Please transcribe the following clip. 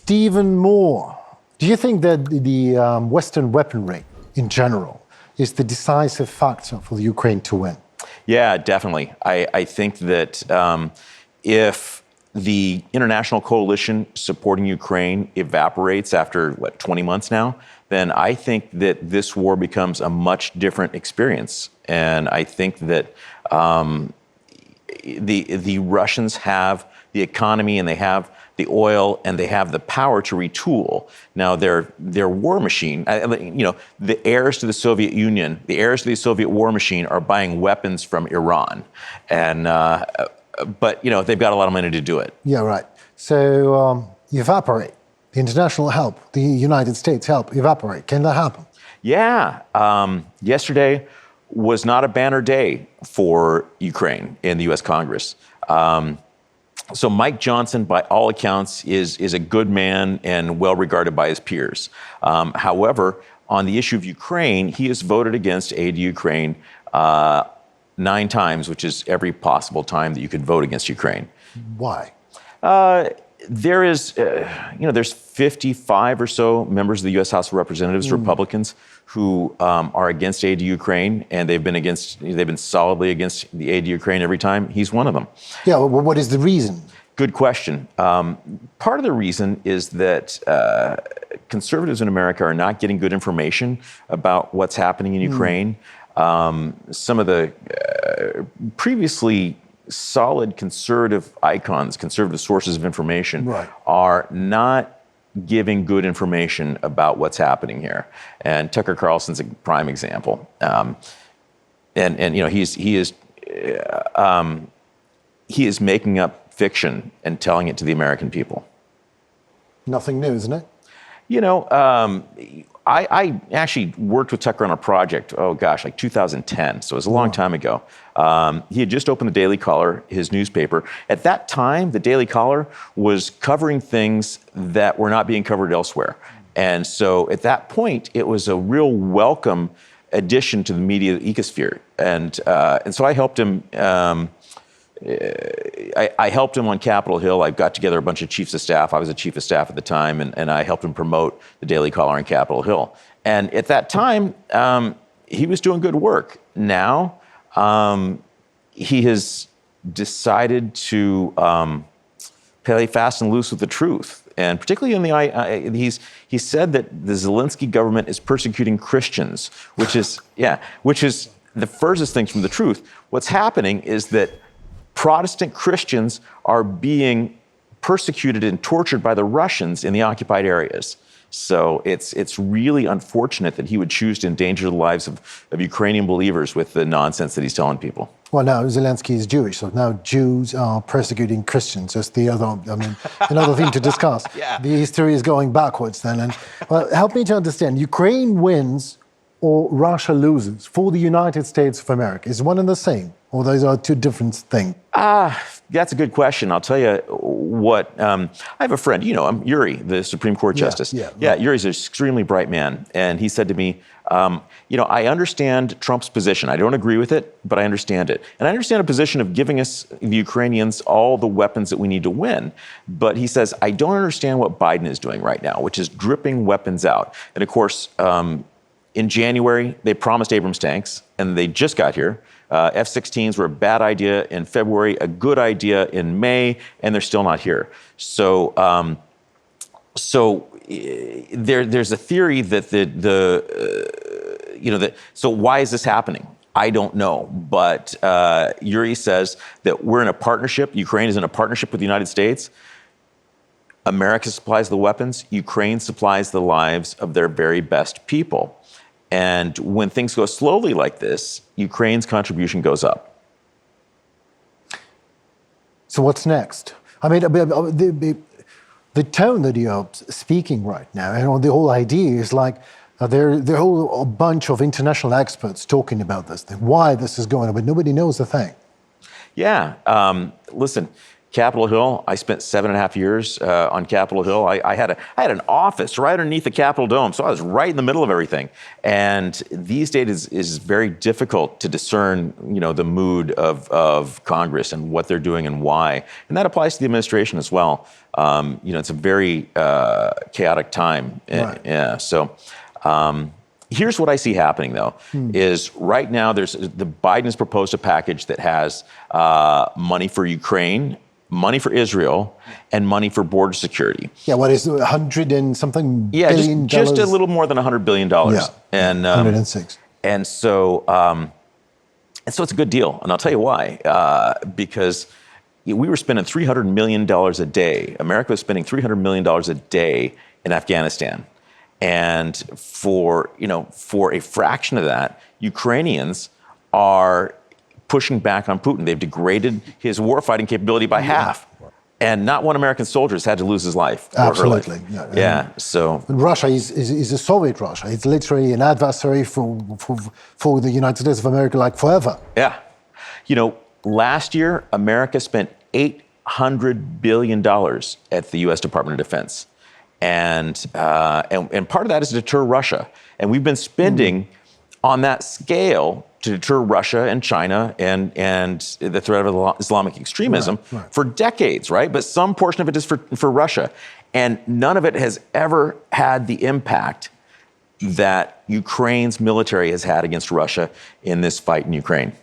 Stephen Moore, do you think that the Western weaponry in general is the decisive factor for the Ukraine to win? Yeah, definitely. I think that if the international coalition supporting Ukraine evaporates after, 20 months now, then I think that this war becomes a much different experience. And I think that the Russians have the economy and they have the oil and they have the power to retool. Now their war machine, the heirs to the Soviet Union, the heirs to the Soviet war machine are buying weapons from Iran, and but they've got a lot of money to do it. Yeah, right. So evaporate. The international help, the United States help evaporate. Can that happen? Yeah. Yesterday was not a banner day for Ukraine in the U.S. Congress. So Mike Johnson, by all accounts, is a good man and well regarded by his peers. However, on the issue of Ukraine, he has voted against aid to Ukraine 9 times, which is every possible time that you could vote against Ukraine. Why? There's 55 or so members of the U.S. House of Representatives, Republicans, who are against aid to Ukraine, and they've been solidly against the aid to Ukraine every time. He's one of them. Yeah, well, what is the reason? Good question. Part of the reason is that conservatives in America are not getting good information about what's happening in Ukraine. Some of the previously solid conservative icons, conservative sources of information, are not giving good information about what's happening here. And Tucker Carlson's a prime example. He is making up fiction and telling it to the American people. Nothing new, isn't it? I actually worked with Tucker on a project, 2010, so it was a long time ago. He had just opened the Daily Caller, his newspaper. At that time, the Daily Caller was covering things that were not being covered elsewhere. And so at that point, it was a real welcome addition to the media ecosphere. And so I helped him. I helped him on Capitol Hill. I got together a bunch of chiefs of staff. I was a chief of staff at the time, and I helped him promote the Daily Caller on Capitol Hill. And at that time, he was doing good work. Now, he has decided to play fast and loose with the truth. And particularly he said that the Zelensky government is persecuting Christians, which is the furthest thing from the truth. What's happening is that Protestant Christians are being persecuted and tortured by the Russians in the occupied areas. So it's really unfortunate that he would choose to endanger the lives of Ukrainian believers with the nonsense that he's telling people. Well, now Zelensky is Jewish, so now Jews are persecuting Christians. That's the other, another thing to discuss. Yeah. The history is going backwards then. And well, help me to understand. Ukraine wins or Russia loses for the United States of America. Is one and the same, or those are two different things? That's a good question. I'll tell you what. I have a friend, him, Yuri, the Supreme Court Justice. Yeah, Yuri's an extremely bright man. And he said to me, I understand Trump's position. I don't agree with it, but I understand it. And I understand a position of giving us, the Ukrainians, all the weapons that we need to win. But he says, I don't understand what Biden is doing right now, which is dripping weapons out. And of course, in January, they promised Abrams tanks, and they just got here. F-16s were a bad idea in February, a good idea in May, and they're still not here. So, there's a theory that so why is this happening? I don't know, but Yuri says that we're in a partnership. Ukraine is in a partnership with the United States. America supplies the weapons. Ukraine supplies the lives of their very best people. And when things go slowly like this, Ukraine's contribution goes up. So what's next? The tone that you're speaking right now, and the whole idea is like there are a bunch of international experts talking about this, why this is going on, but nobody knows a thing. Yeah, listen, Capitol Hill, I spent 7.5 years on Capitol Hill. I had an office right underneath the Capitol Dome, so I was right in the middle of everything. And these days is very difficult to discern, the mood of Congress and what they're doing and why. And that applies to the administration as well. It's a very chaotic time. Right. Yeah. So. Here's what I see happening, though, is right now Biden has proposed a package that has money for Ukraine, money for Israel, and money for border security. Yeah, what is 100 and something Yeah, billion just a dollars? little more than $100 billion. Yeah, and 106. And so it's a good deal, and I'll tell you why. Because we were spending $300 million a day. America was spending $300 million a day in Afghanistan. And for a fraction of that, Ukrainians are pushing back on Putin. They've degraded his warfighting capability by half. And not one American soldier has had to lose his life. Absolutely. Yeah. So Russia is a Soviet Russia. It's literally an adversary for the United States of America, like forever. Yeah. Last year, America spent $800 billion at the U.S. Department of Defense. And part of that is to deter Russia. And we've been spending on that scale to deter Russia and China and the threat of Islamic extremism for decades, right? But some portion of it is for Russia. And none of it has ever had the impact that Ukraine's military has had against Russia in this fight in Ukraine.